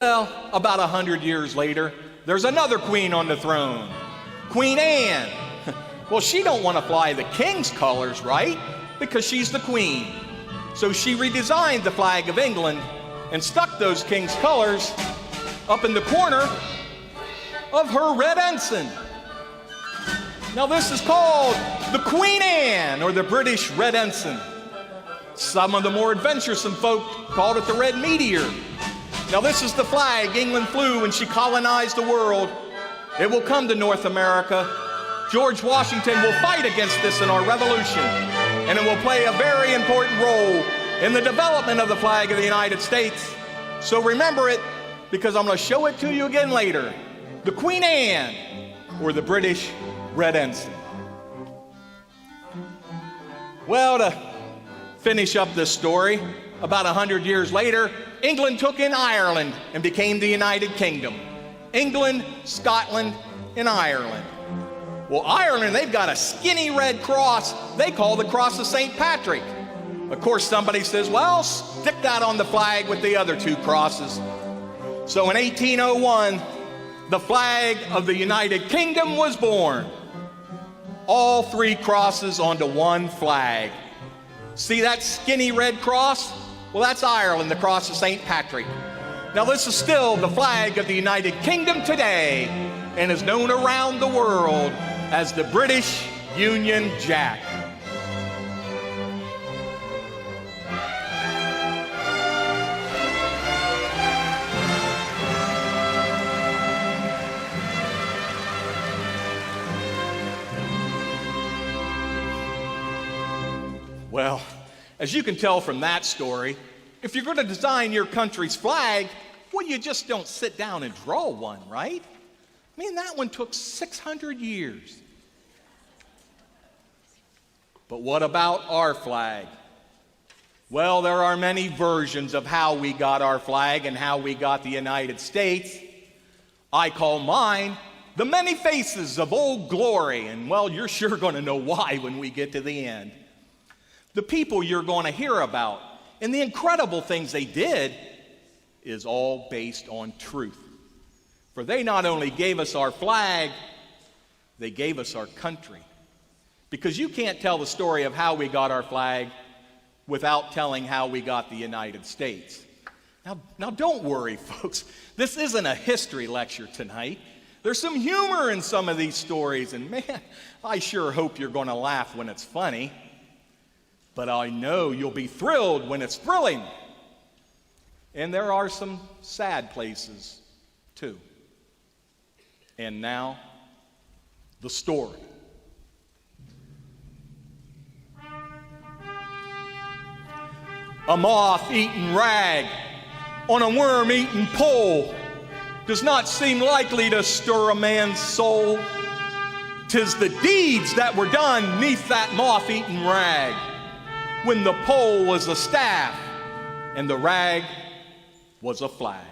Well, about 100 years later, there's another queen on the throne, Queen Anne. Well, she don't want to fly the king's colors, right? Because she's the queen. So she redesigned the flag of England and stuck those king's colors up in the corner of her red ensign. Now this is called the Queen Anne, or the British Red Ensign. Some of the more adventuresome folk called it the Red Meteor. Now this is the flag England flew when she colonized the world. It will come to North America. George Washington will fight against this in our revolution, and it will play a very important role in the development of the flag of the United States. So remember it, because I'm going to show it to you again later. The Queen Anne, or the British Red Ensign. Well, to finish up this story, about 100 years later, England took in Ireland and became the United Kingdom. England, Scotland, and Ireland. Well, Ireland, they've got a skinny red cross they call the Cross of St. Patrick. Of course, somebody says, well, stick that on the flag with the other two crosses. So in 1801, the flag of the United Kingdom was born. All three crosses onto one flag. See that skinny red cross? Well, that's Ireland, the Cross of St. Patrick. Now, this is still the flag of the United Kingdom today and is known around the world as the British Union Jack. Well, as you can tell from that story, if you're going to design your country's flag, well, you just don't sit down and draw one, right? I mean, that one took 600 years. But what about our flag? Well, there are many versions of how we got our flag and how we got the United States. I call mine the many faces of Old Glory, and well, you're sure going to know why when we get to the end. The people you're going to hear about and the incredible things they did is all based on truth. For they not only gave us our flag, they gave us our country. Because you can't tell the story of how we got our flag without telling how we got the United States. Now don't worry, folks. This isn't a history lecture tonight. There's some humor in some of these stories, and man, I sure hope you're going to laugh when it's funny. But I know you'll be thrilled when it's thrilling. And there are some sad places, too. And now, the story. A moth-eaten rag on a worm-eaten pole does not seem likely to stir a man's soul. 'Tis the deeds that were done 'neath that moth-eaten rag, when the pole was a staff and the rag was a flag.